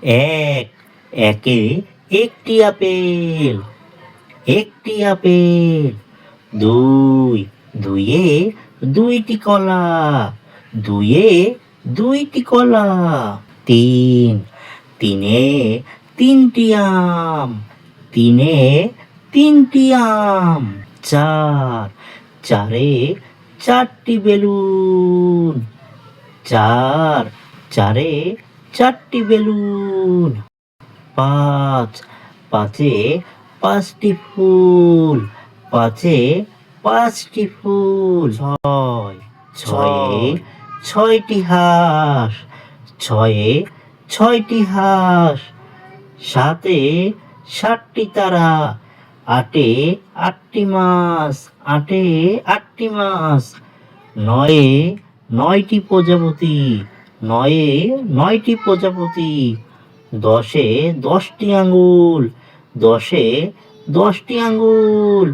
এক, একে একটি আপেল, একটি আপেল। দুই, দুইয়ে দুইটি কলা, দুইয়ে দুইটি কলা। তিন, তিনে তিনটি আম, তিনে তিনটি আম। চার, চারে চারটি বেলুন, চার, চারে চারটি বেলুন। পাঁচ, পাঁচে পাঁচটি ফুল, পাঁচে পাঁচটি ফুল। ছয়, ছয়ে ছয়টি হাঁস, ছয়ে ছয়টি হাঁস। সাতে সাতটি তারা, আটে আটটি মাছ, আটে আটটি মাছ। নয়ে নয়টি প্রজাপতি, নয়ে নয়টি প্রজাপতি। দশে 10টি আঙ্গুল, দশে 10টি আঙ্গুল।